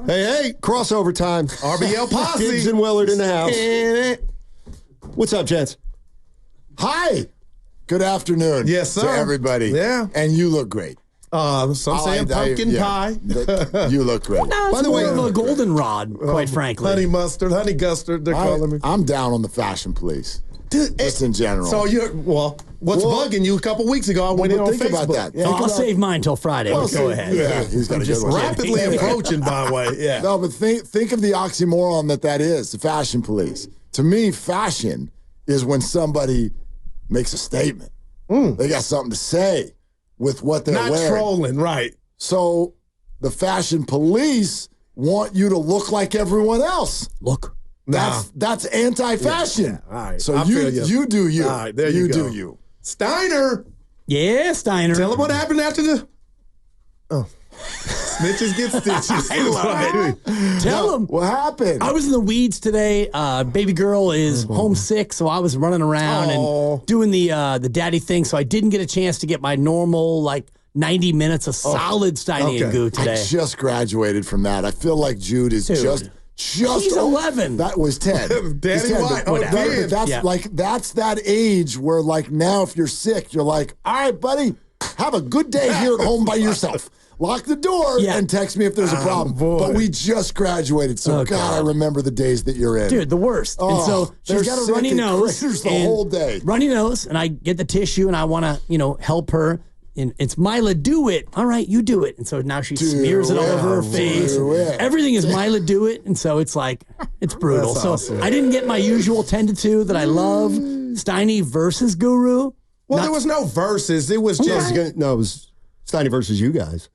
Hey, crossover time. RBL Posse. Dibs and Willard in the house. What's up, gents? Hi. Good afternoon. Yes, sir. To everybody. Yeah. And you look great. Some saying pumpkin pie. You look great. No, By the way, more of a goldenrod, quite frankly. Honey mustard, honey custard, they're calling me. I'm down on the fashion police. Just in general. So what's bugging you? A couple weeks ago, I went in on think Facebook. about that. So I'll save mine till Friday. Well, Go ahead. Yeah, he's got a good one. Rapidly approaching, by the way. Yeah. No, but think of the oxymoron that is, the fashion police. To me, fashion is when somebody makes a statement. They got something to say with what they're Not wearing. trolling, right. So the fashion police want you to look like everyone else. Look. That's anti-fashion. Yeah. All right. So I feel you do you. All right, there you go. do you. Steiner. Yeah, Steiner. Tell him what happened after the. Oh. Snitches get stitches. Tell him. What happened? I was in the weeds today. Baby girl is homesick, so I was running around and doing the daddy thing, so I didn't get a chance to get my normal, 90 minutes of solid Steiny and Guru today. I just graduated from that. I feel like Jude is just He's 11. That was 10. Daddy He's 10, White. but that's that age where now if you're sick, you're like, all right, buddy, have a good day here at home by yourself. Lock the door and text me if there's a problem. But we just graduated, so God, I remember the days that you're in. Dude, the worst. And so she's got a runny nose. The whole day. Runny nose, and I get the tissue, and I want to, help her. And it's Mila, do it. All right, you do it. And so now she smears it all over her face. Everything is Mila, do it. And so it's it's brutal. So awesome. I didn't get my usual 10 to 2 that I love. Steiny versus Guru. Well, there was no verses. It was just. No, it was Steiny versus you guys.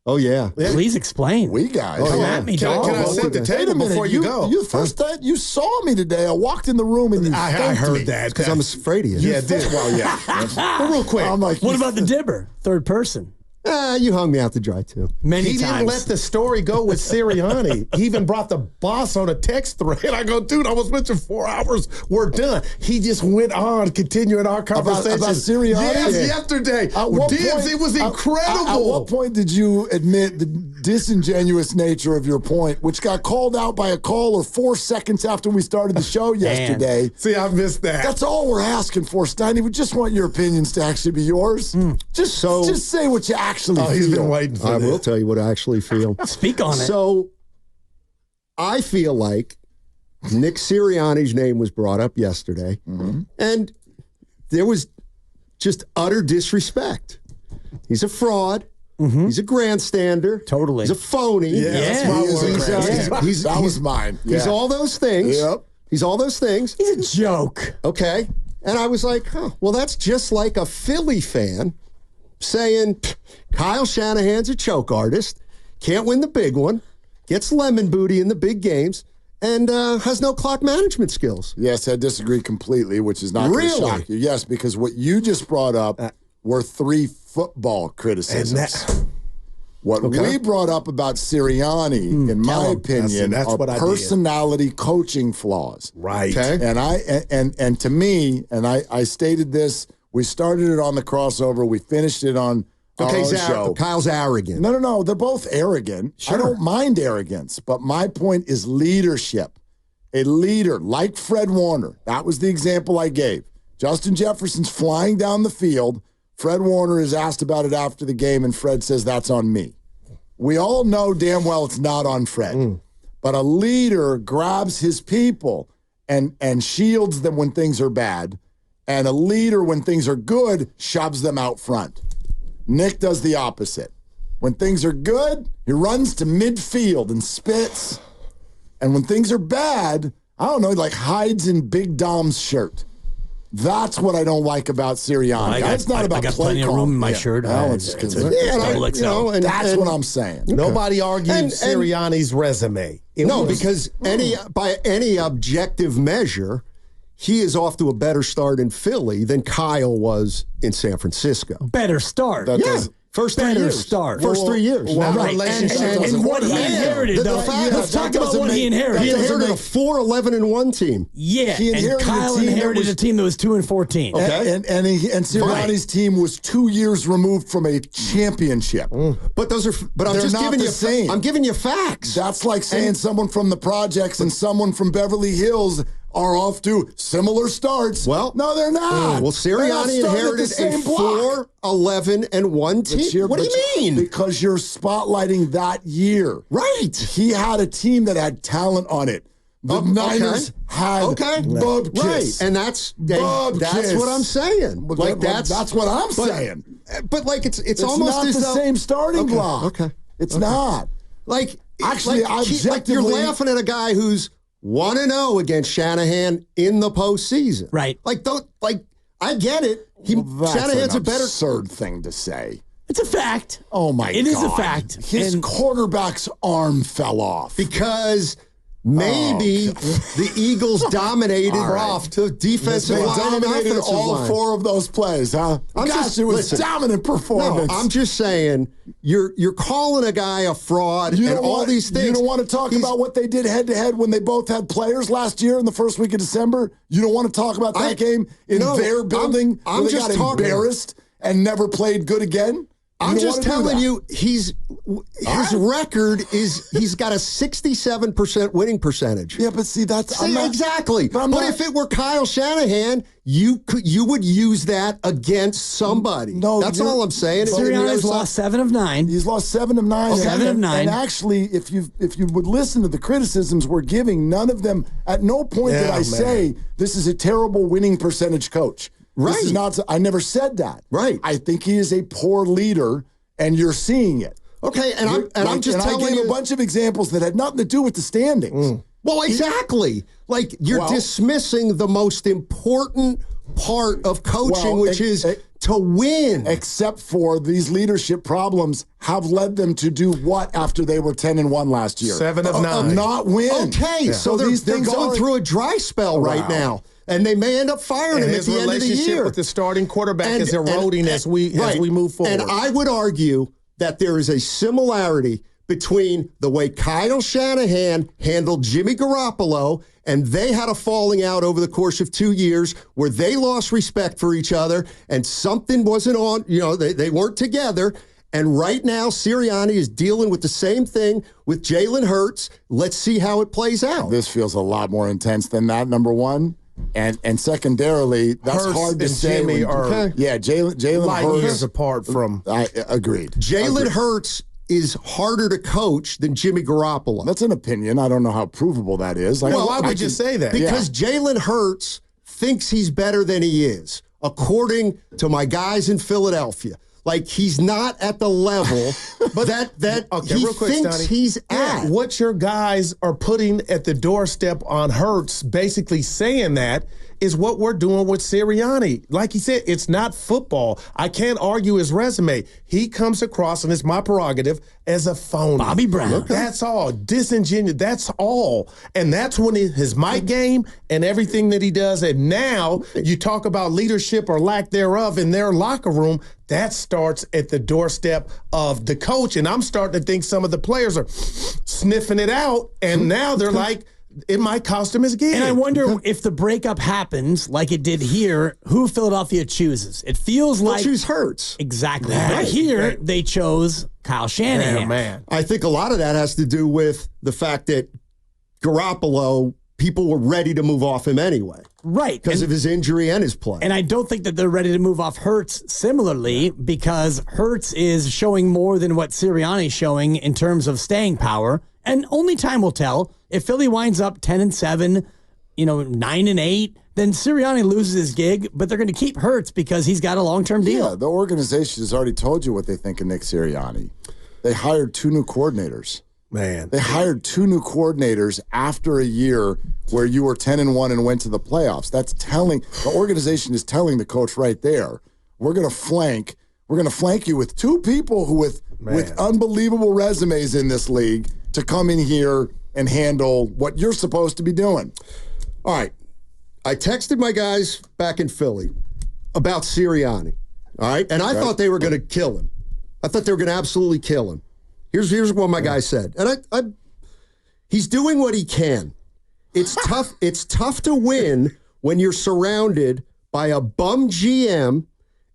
Oh, yeah. Please explain. We guys. Come at me, dog. Can I set the table before you go? You first time you saw me today. I walked in the room and I heard that. Because I'm afraid of you. Yeah, well, yeah. But real quick. I'm like, What about the dibber? Third person. You hung me out to dry, too. Many He times. didn't let the story go with Sirianni. He even brought the boss on a text thread. I go, dude, I was with you 4 hours. We're done. He just went on, continuing our conversation. About Sirianni? Yes, yesterday. Dibs, it was incredible. At what point did you admit the disingenuous nature of your point, which got called out by a caller 4 seconds after we started the show yesterday? See, I missed that. That's all we're asking for, Steiny. We just want your opinions to actually be yours. Just say what you actually feel. He's been waiting for I that. will tell you what I actually feel. Speak on it. So I feel like Nick Sirianni's name was brought up yesterday, and there was just utter disrespect. He's a fraud. He's a grandstander. Totally. He's a phony. Yeah, that's my word. That was mine. He's all those things. Yep. He's all those things. He's a joke. Okay. And I was like, well, that's just like a Philly fan saying Kyle Shanahan's a choke artist, can't win the big one, gets lemon booty in the big games, and has no clock management skills. Yes, I disagree completely, which is not going to shock you. Yes, because what you just brought up were 3 football criticisms. What we brought up about Sirianni, in my opinion, are personality coaching flaws. Right. Okay. And to me, and I stated this, we started it on the crossover, we finished it on our own show. Kyle's arrogant. No, they're both arrogant. Sure. I don't mind arrogance, but my point is leadership. A leader like Fred Warner, that was the example I gave. Justin Jefferson's flying down the field. Fred Warner is asked about it after the game, and Fred says, that's on me. We all know damn well it's not on Fred. But a leader grabs his people and shields them when things are bad. And a leader, when things are good, shoves them out front. Nick does the opposite. When things are good, he runs to midfield and spits. And when things are bad, I don't know, he hides in Big Dom's shirt. That's what I don't like about Sirianni. It's not about I got play plenty of room in my shirt. That's what I'm saying. Nobody argued Sirianni's resume. Because by any objective measure, he is off to a better start in Philly than Kyle was in San Francisco. Better start. First 3 better years. start. First 3 years. Well, Right. relationship And doesn't what he work. inherited, The though. fact- Let's that talk about doesn't what he make- inherited. He that doesn't inherited a make- 4-11-1 team. Yeah, He and inherited a Kyle team that inherited was- a team that was 2-14. Okay. And Sirianni's team was 2 years removed from a championship. But those are. But I'm They're just not giving the you. same. I'm giving you facts. That's like saying someone from the projects and someone from Beverly Hills are off to similar starts. Well, no, they're not. Well, They're not Sirianni starting at the inherited a same block. 4-11-1 team. What do you mean? Because you're spotlighting that year. Right. He had a team that had talent on it. The Niners had Bubkiss. Right, and that's Bubkiss. what I'm saying. Like that's what I'm saying. But like it's It's almost not as the though, same starting block. Okay. It's not. Like Actually, like you're objectively- laughing at a guy who's 1-0 against Shanahan in the postseason. Right. I get it. That's Shanahan's an a better. absurd thing to say. It's a fact. Oh my God. It is a fact. His And- quarterback's arm fell off. Because maybe the Eagles dominated off to defensive They line and dominated offensive all line. 4 of those plays, huh? I'm Gosh, just- it was listen. dominant No, performance. I'm just saying you're calling a guy a fraud You and don't all want- these things. You don't want to talk about what they did head-to-head when they both had players last year in the first week of December? You don't want to talk about that game in their building I'm where they just got talking. embarrassed and never played good again? I'm don't just wanna do telling that. you, his record is he's got a 67% winning percentage. Yeah, but see, that's See, exactly. But if it were Kyle Shanahan, you would use that against somebody. No, That's all I'm saying. Sirianni's lost 7 of 9. He's lost 7 of 9. Okay. 7 of 9. And actually, if you would listen to the criticisms we're giving, none of them, at no point did I say this is a terrible winning percentage coach. Right. This is not. I never said that. Right. I think he is a poor leader, and you're seeing it. Okay, and I'm just telling I gave you a bunch of examples that had nothing to do with the standings. Well, exactly. Like you're dismissing the most important part of coaching, which is to win. Except for these leadership problems have led them to do what after they were 10-1 last year? 7 of 9. Not win. Okay, so they're going through a dry spell right now. And they may end up firing him at the end of the relationship year. with the starting quarterback is eroding as we move forward. And I would argue that there is a similarity between the way Kyle Shanahan handled Jimmy Garoppolo, and they had a falling out over the course of 2 years where they lost respect for each other and something wasn't on, they weren't together. And right now, Sirianni is dealing with the same thing with Jalen Hurts. Let's see how it plays out. This feels a lot more intense than that, number one. And secondarily, that's Hurts hard to and say. Jimmy are Jalen light Hurts. years apart from. I agreed. Jalen Hurts is harder to coach than Jimmy Garoppolo. That's an opinion. I don't know how provable that is. Like, Why would you say that? Because Jalen Hurts thinks he's better than he is, according to my guys in Philadelphia. Like he's not at the level that he real quick, thinks Steiny. he's at. What your guys are putting at the doorstep on Hurts, basically saying that, is what we're doing with Sirianni. Like he said, it's not football. I can't argue his resume. He comes across, and it's my prerogative, as a phony. Bobby Brown. Okay. That's all. Disingenuous. That's all. And that's when his mic game and everything that he does. And now you talk about leadership or lack thereof in their locker room. That starts at the doorstep of the coach. And I'm starting to think some of the players are sniffing it out. And now they're like, it might cost him his gig. And I wonder if the breakup happens like it did here, who Philadelphia chooses. It feels They'll like choose Hurts. exactly. But here they chose Kyle Shanahan. man. I think a lot of that has to do with the fact that Garoppolo, people were ready to move off him anyway. Right. Because of his injury and his play. And I don't think that they're ready to move off Hurts similarly because Hurts is showing more than what Sirianni's showing in terms of staying power. And only time will tell. If Philly winds up 10-7, 9-8, then Sirianni loses his gig, but they're going to keep Hurts because he's got a long-term deal. Yeah, the organization has already told you what they think of Nick Sirianni. They hired 2 new coordinators. Man. They hired 2 new coordinators after a year where you were 10-1 and went to the playoffs. That's telling the organization is telling the coach right there, we're going to flank you with 2 people who with unbelievable resumes in this league to come in here and handle what you're supposed to be doing. All right. I texted my guys back in Philly about Sirianni. All right. And I thought they were going to kill him. I thought they were going to absolutely kill him. Here's what my guy said. And he's doing what he can. It's tough. It's tough to win when you're surrounded by a bum GM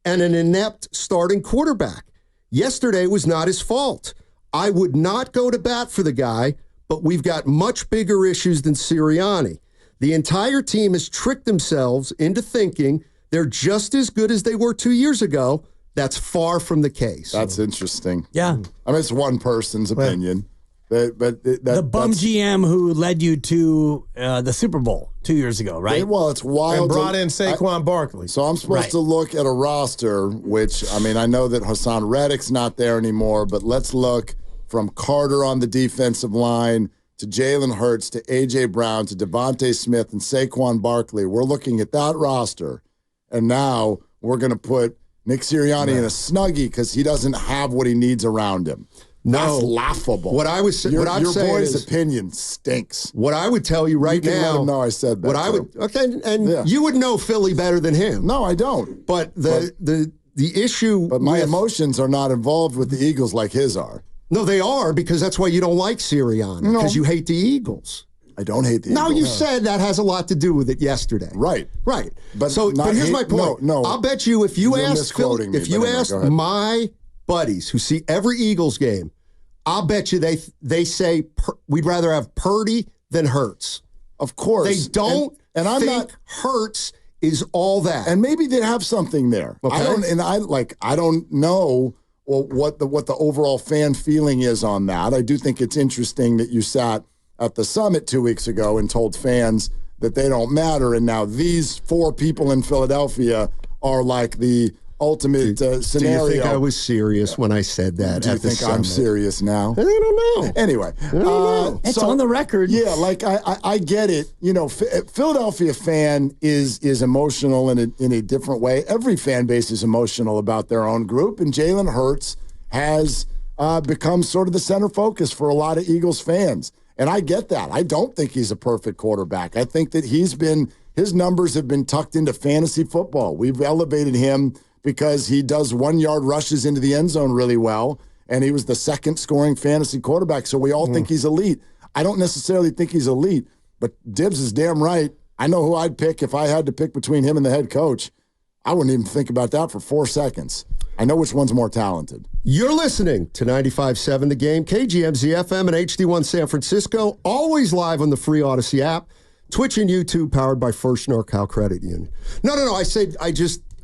and an inept starting quarterback. Yesterday was not his fault. I would not go to bat for the guy, but we've got much bigger issues than Sirianni. The entire team has tricked themselves into thinking they're just as good as they were 2 years ago. That's far from the case. That's interesting. Yeah. I mean, it's one person's opinion. But the bum GM who led you to the Super Bowl 2 years ago, right? Well, it's wild. And brought in Saquon Barkley. So I'm supposed to look at a roster, which, I mean, I know that Hassan Reddick's not there anymore, but let's look from Carter on the defensive line to Jalen Hurts to A.J. Brown to Devontae Smith and Saquon Barkley. We're looking at that roster, and now we're going to put Nick Sirianni in a snuggie because he doesn't have what he needs around him. No. That's laughable. What I was your saying boy's is, opinion stinks. What I would tell you right You can now. let him know I said that. What I would you would know Philly better than him. No, I don't. But the issue. But my emotions are not involved with the Eagles like his are. No, they are, because that's why you don't like Sirianni, because you hate the Eagles. I don't hate the Eagles. No, you said that has a lot to do with it yesterday. Right. But here's my point. No. I'll bet you if you You're ask Philly, misquoting me, if you but anyway, ask go ahead. my buddies who see every Eagles game, I'll bet you they say we'd rather have Purdy than Hurts. Of course. They don't and I'm think not Hurts is all that. And maybe they have something there. Okay. I don't know what the overall fan feeling is on that. I do think it's interesting that you sat at the summit 2 weeks ago and told fans that they don't matter, and now these four people in Philadelphia are like the ultimate scenario. Do you think I was serious when I said that? Do you think I'm serious now? I don't know. Anyway, It's on the record. Yeah, like I get it. You know, Philadelphia fan is emotional in a different way. Every fan base is emotional about their own group, and Jalen Hurts has become sort of the center focus for a lot of Eagles fans. And I get that. I don't think he's a perfect quarterback. I think that his numbers have been tucked into fantasy football. We've elevated him because he does 1 yard rushes into the end zone really well, and he was the second scoring fantasy quarterback. So we all think he's elite. I don't necessarily think he's elite, but Dibs is damn right. I know who I'd pick if I had to pick between him and the head coach. I wouldn't even think about that for 4 seconds. I know which one's more talented. You're listening to 95.7 The Game, KGMZ FM and HD1 San Francisco, always live on the free Odyssey app, Twitch and YouTube, powered by First NorCal Credit Union. No.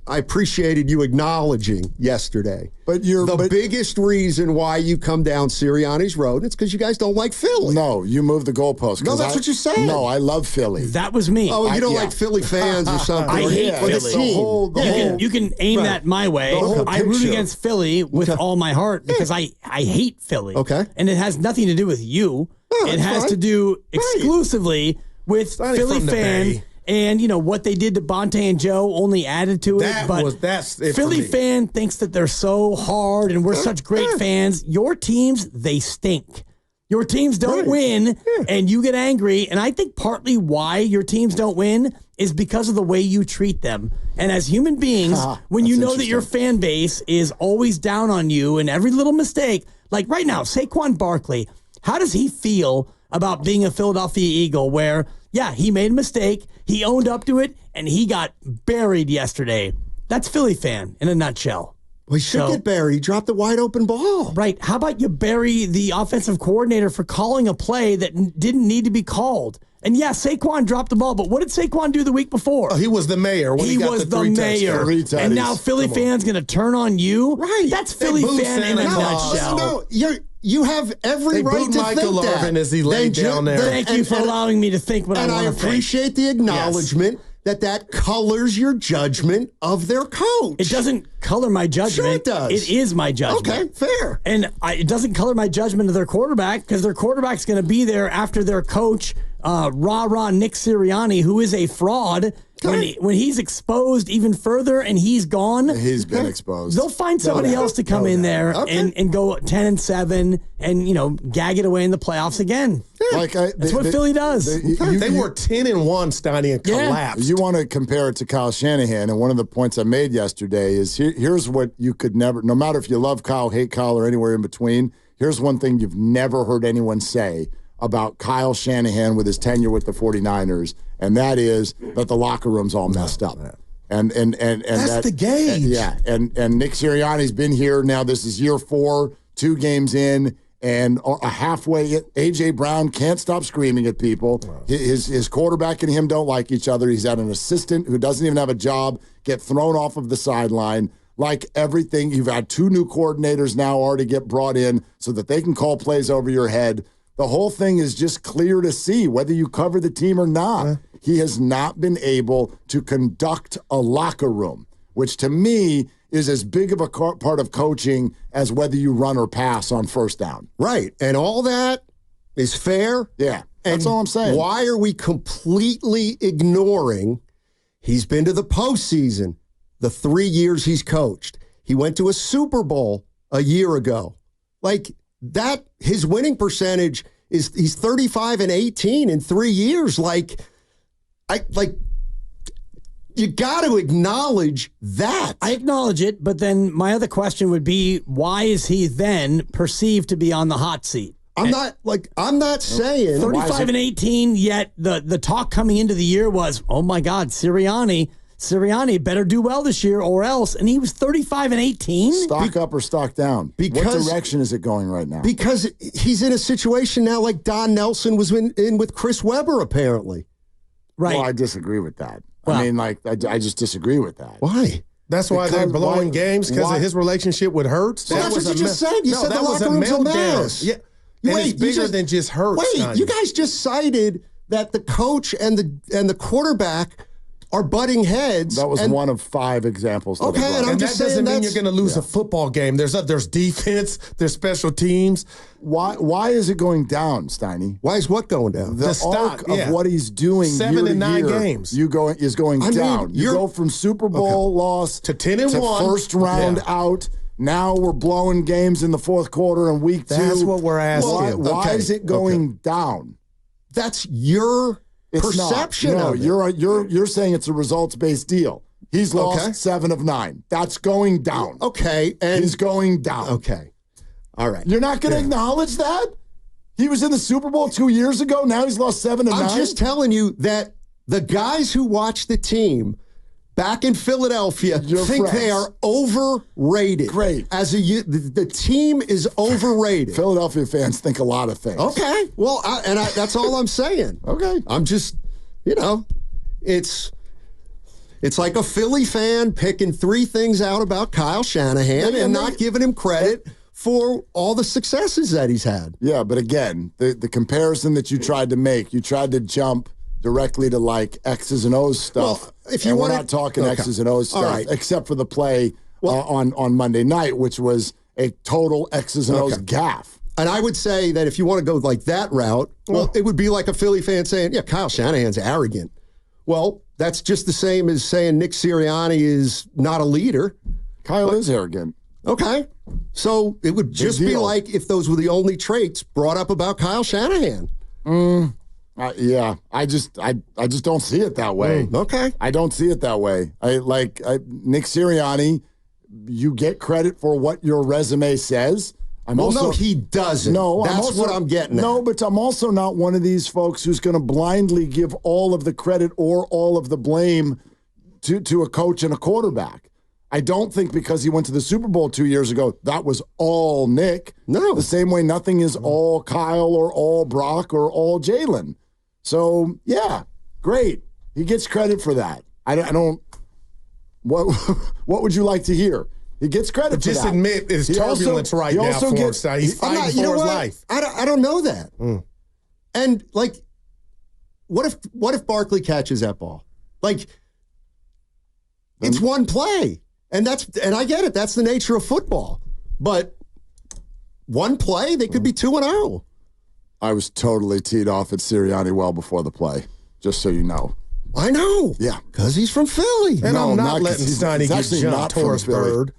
I appreciated you acknowledging yesterday. But the biggest reason why you come down Sirianni's road, and it's because you guys don't like Philly. No, you moved the goalpost. No, that's what you said. No, I love Philly. That was me. Oh, you don't like Philly fans or something. I hate Philly. You can aim that my way. I root against Philly with all my heart because I hate Philly. Okay. And it has nothing to do with you. It has to do exclusively with Philly fan. And, you know, what they did to Bonte and Joe only added to it. That's it. Philly fan thinks that they're so hard and we're such great fans. Your teams, they stink. Your teams don't win, and you get angry. And I think partly why your teams don't win is because of the way you treat them. And as human beings, when you know that your fan base is always down on you and every little mistake, like right now, Saquon Barkley, how does he feel about being a Philadelphia Eagle where, yeah, he made a mistake, he owned up to it, and he got buried yesterday? That's Philly fan in a nutshell. Well, he should get buried. He dropped the wide open ball. Right. How about you bury the offensive coordinator for calling a play that didn't need to be called? And yeah, Saquon dropped the ball, but what did Saquon do the week before? Oh, he was the mayor when he got was the three mayor. And now Philly fans going to turn on you? Right. That's Philly fan in a nutshell. No, you have every right to Michael think Irvin that. as he laid down there. Thank you for allowing me to think what I want to think. And I appreciate the acknowledgement that colors your judgment of their coach. It doesn't color my judgment. Sure it does. It is my judgment. Okay, fair. And it doesn't color my judgment of their quarterback because their quarterback's going to be there after their coach, rah-rah Nick Sirianni, who is a fraud when he's exposed even further and he's gone, He's been exposed. they'll find somebody else to come in there and go 10-7 and gag it away in the playoffs again. That's what Philly does. They were 10-1, Steiny, and collapsed. You want to compare it to Kyle Shanahan, and one of the points I made yesterday is here's what you could never, no matter if you love Kyle, hate Kyle, or anywhere in between, here's one thing you've never heard anyone say about Kyle Shanahan with his tenure with the 49ers, and that is that the locker room's all messed up. And that's the gauge. And Nick Sirianni's been here now. This is year 4, 2 games in, and halfway, A.J. Brown can't stop screaming at people. His quarterback and him don't like each other. He's had an assistant who doesn't even have a job get thrown off of the sideline. Like everything, you've had 2 new coordinators now already get brought in so that they can call plays over your head. The whole thing is just clear to see whether you cover the team or not. He has not been able to conduct a locker room, which to me is as big of a part of coaching as whether you run or pass on first down. Right. And all that is fair. Yeah. That's all I'm saying. Why are we completely ignoring he's been to the postseason the 3 years he's coached? He went to a Super Bowl a year ago. Like that, his winning percentage is he's 35-18 in 3 years. You got to acknowledge that. I acknowledge it, but then my other question would be, why is he then perceived to be on the hot seat? I'm not saying 35-18, yet the talk coming into the year was, oh my God, Sirianni better do well this year or else. And he was 35-18. Stock up or stock down? What direction is it going right now? Because he's in a situation now like Don Nelson was in with Chris Webber, apparently. Right. Well, I disagree with that. Well, I just disagree with that. Why? That's why they're blowing games because of his relationship with Hurts. Well, that's what you just said. You said the locker room's a mess. Yeah. And it's bigger than just Hurts. Wait, you guys just cited that the coach and the quarterback are butting heads. That was one of 5 examples. Okay, and I'm just saying that doesn't mean you're going to lose a football game. There's defense, there's special teams. Why is it going down, Steiny? Why is what going down? The arc of what he's doing 7 and 9 year games. is going down. You go from Super Bowl loss to 10-1 to first round out. Now we're blowing games in the fourth quarter and week 2. That's what we're asking. Why is it going down? That's your perception of it. You're saying it's a results-based deal. He's lost 7 of 9. That's going down. Okay. And he's going down. Okay. All right. You're not going to acknowledge that? He was in the Super Bowl 2 years ago. Now he's lost 7 of 9. I'm just telling you that the guys who watch the team back in Philadelphia think they are overrated. Great. The team is overrated. Philadelphia fans think a lot of things. Okay. Well, that's all I'm saying. Okay. I'm just, it's like a Philly fan picking 3 things out about Kyle Shanahan and not giving him credit for all the successes that he's had. Yeah, but again, the comparison that you tried to make, you tried to jump directly to like X's and O's stuff. Well, if you we're not talking X's and O's stuff, except for the play on Monday night, which was a total X's and O's gaffe. And I would say that if you want to go like that route, it would be like a Philly fan saying, Kyle Shanahan's arrogant. Well, that's just the same as saying Nick Sirianni is not a leader. Kyle is arrogant. Okay. So it would just be like if those were the only traits brought up about Kyle Shanahan. Yeah, I just don't see it that way. Okay. I don't see it that way. Nick Sirianni, you get credit for what your resume says. No, he doesn't. No, that's what I'm getting at. No, but I'm also not one of these folks who's going to blindly give all of the credit or all of the blame to a coach and a quarterback. I don't think because he went to the Super Bowl 2 years ago, that was all Nick. No. The same way nothing is all Kyle or all Brock or all Jalen. So, yeah, great. He gets credit for that. I don't what would you like to hear? He gets credit for that. Just admit it's turbulence right now for him. He's fighting for his life. I don't know that. And, what if Barkley catches that ball? It's one play. And I get it. That's the nature of football. But one play, they could be 2-0. I was totally teed off at Sirianni well before the play, just so you know. I know. Yeah. Because he's from Philly. And No, I'm not not 'cause letting he's Steiny get actually jumped not from towards Philly. Bird.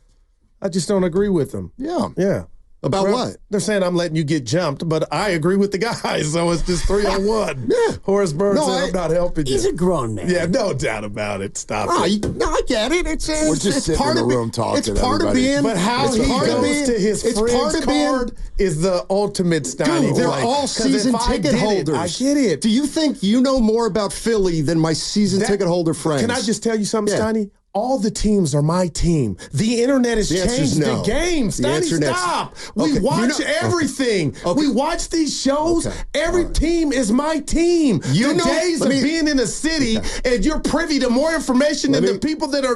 I just don't agree with him. Yeah. Yeah. About what? They're saying I'm letting you get jumped, but I agree with the guys, so it's just 3-on-1. Yeah. Horace Bird No, said I'm not helping you. He's a grown man. Yeah, no doubt about it. Stop Oh, it. I get it. It's just sitting in the room talking It's to part of everybody. being. But how it's he part of goes being, to his it's friend's part of being. card is the ultimate Steiny. Dude, they're like, all 'cause season if I ticket did it, holders. I get it. Do you think you know more about Philly than my season ticket holder friends? Can I just tell you something, Yeah. Steiny? All the teams are my team. The internet has The answer's changed no. the game. The Steiny, answer next- stop. Okay, We you watch know- everything. Okay. We watch these shows. Okay. Every team is my team. You the know- days let of me- being in a city and you're privy to more information than Let the me- people that are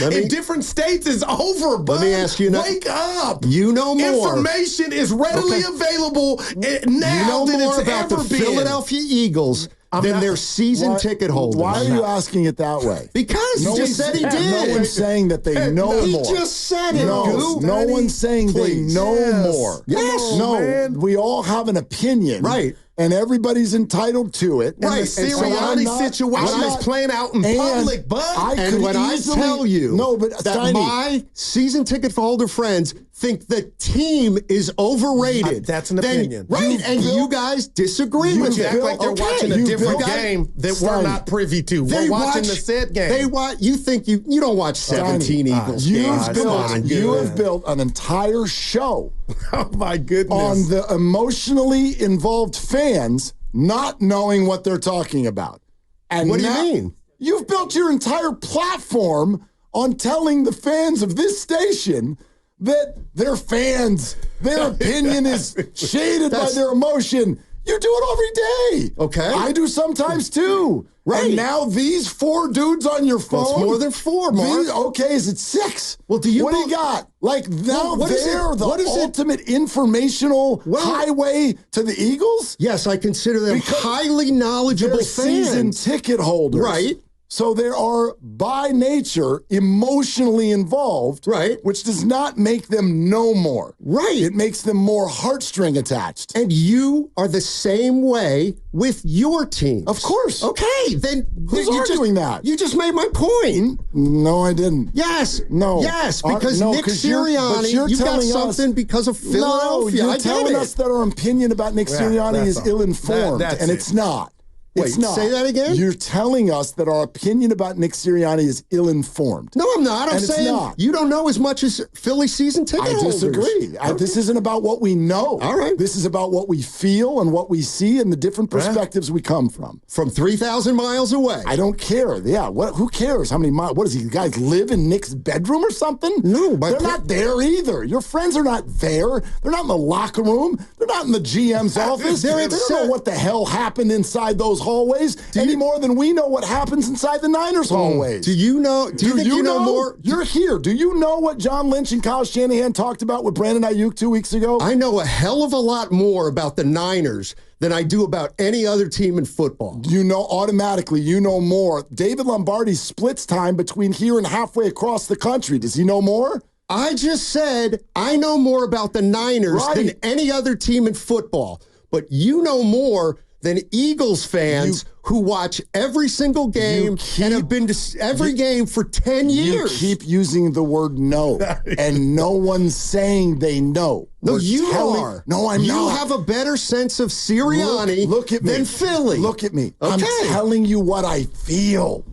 me- in different states is over, bud. me ask you now- Wake up. You know more. Information is readily Okay. available now You know than more it's about ever the been. Philadelphia Eagles than not- their season ticket holders. Why are you asking it that way? Because he No just one's- said he No did. one's saying that they know He more. just said it, No, Goo. no one's saying Please. they know Yes. more. Yes. No, man. we all have an opinion. Right. And everybody's entitled to it. Right. The And so Sirianni I'm not- situation I'm is not- playing out in and public, bud. I And could when I easily- tell you no, but that Steiny, my season ticket holder friends think the team is overrated, That's an then- opinion. right? You've and built- you guys disagree you've with You it. act like they're Okay. watching a you different built- game that we're Steiny. not privy to. They We're watching watch the said game. They watch. You think you don't watch 17 Eagles You've games? Come built, on, you Goo. have built an entire show Oh my goodness. on the emotionally involved fans not knowing what they're talking about. And What do you now- mean? You've built your entire platform on telling the fans of this station that their fans, their opinion is shaded by That's- their emotion. You do it every day. Okay. I do sometimes too. Right. And now these 4 dudes on your phone. Well, it's more than 4, Mark. Okay, is it 6? Well, do you What do you both- got? Like now what is it? they're the What is it? ultimate informational Well- highway to the Eagles? Yes, I consider them Because highly knowledgeable They're season fans. ticket holders. Right. So they are, by nature, emotionally involved. Right. Which does not make them know more. Right. It makes them more heartstring attached. And you are the same way with your team. Of course. Okay, then Who's you arguing just, that? You just made my point. No, I didn't. Yes. No. Yes, because No, Nick 'cause you're- but Sirianni, you're you got telling us- something because of No, Philadelphia. you're I get telling it. us that our opinion about Nick Sirianni that's is all. ill-informed, That's and it. it's not. Wait, It's not. say that again? You're telling us that our opinion about Nick Sirianni is ill-informed. No, I'm not. I'm And it's saying not. you don't know as much as Philly season ticket I holders. disagree. This isn't about what we know. All right. This is about what we feel and what we see and the different perspectives we come from. From 3,000 miles away. I don't care. Yeah. Who cares how many miles? What does he? You guys live in Nick's bedroom or something? No, they're not there either. Your friends are not there. They're not in the locker room. They're not in the GM's office. They're They at don't know what the hell happened inside those hallways any more than we know what happens inside the Niners hallways. Do you know? Do you think you know more? You're here. Do you know what John Lynch and Kyle Shanahan talked about with Brandon Ayuk 2 weeks ago? I know a hell of a lot more about the Niners than I do about any other team in football. You know, automatically, you know more. David Lombardi splits time between here and halfway across the country. Does he know more? I just said I know more about the Niners than Right. any other team in football. But you know more than Eagles fans who watch every single game and have been to every game for 10 years. You keep using the word no, and no one's saying they know. No, We're you telling- are. No, I'm you not. You have a better sense of Sirianni Look at me. than Philly. Look at me. Okay. I'm telling you what I feel.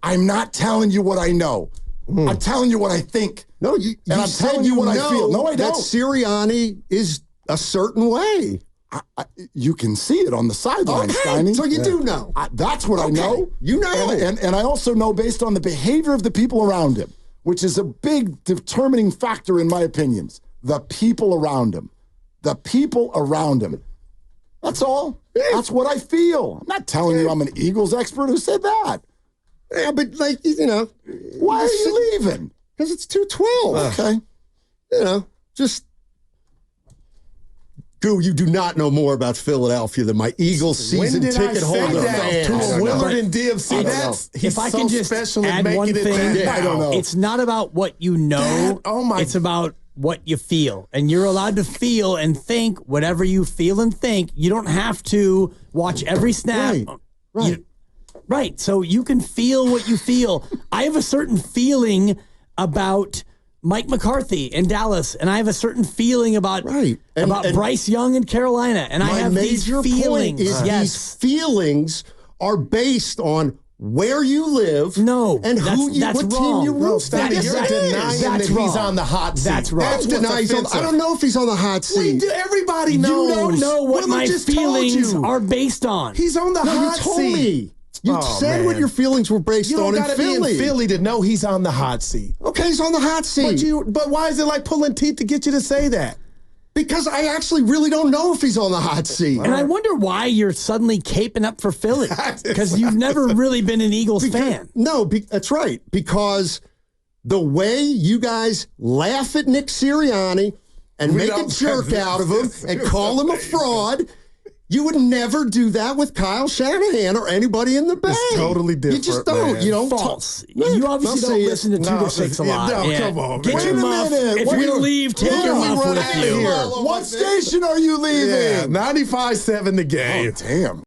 I'm not telling you what I know. I'm telling you what I think. No, you I'm said telling you what I feel. No, I that don't. Sirianni is a certain way. You can see it on the sideline, Okay, Steiny. so you do know. That's what I know. You know. And I also know based on the behavior of the people around him, which is a big determining factor in my opinions. The people around him. The people around him. That's all. That's what I feel. I'm not telling you I'm an Eagles expert. Who said that? Yeah, but like, you know. Why are you leaving? Because it's 212. Okay. You know, just. Goo, you do not know more about Philadelphia than my Eagles season when did ticket I say holder that fans. to a Willard and Dibs? See, I don't that's know. he's If I so can just special at add making one it thing, that I don't know. It's not about what you know. Dad, oh my- It's about what you feel. And you're allowed to feel and think whatever you feel and think. You don't have to watch every snap. Right. Right. So you can feel what you feel. I have a certain feeling about Mike McCarthy in Dallas, and I have a certain feeling about and Bryce Young in Carolina, and I have these feelings. Point is these feelings are based on where you live, and what team you root for. You're denying that he's on the hot seat. That's wrong. I don't know if he's on the hot seat. Everybody knows. You don't know what my feelings are based on. He's on the hot you told seat. Me. You said what your feelings were based on in Philly. You don't got to be in Philly to know he's on the hot seat. Okay, he's on the hot seat. But why is it like pulling teeth to get you to say that? Because I actually really don't know if he's on the hot seat. And I wonder why you're suddenly caping up for Philly. Because you've never really been an Eagles fan. No, that's right. Because the way you guys laugh at Nick Sirianni and make a jerk out of him and call him a fraud, you would never do that with Kyle Shanahan or anybody in the Bay. It's totally different. You just don't. Man. You don't. False. You obviously don't listen to 2 to 6 a lot. No, come on. Get your muff. If you're going to leave, take your muff with you. What station are you leaving? Yeah, 95.7 The Game. Oh, damn.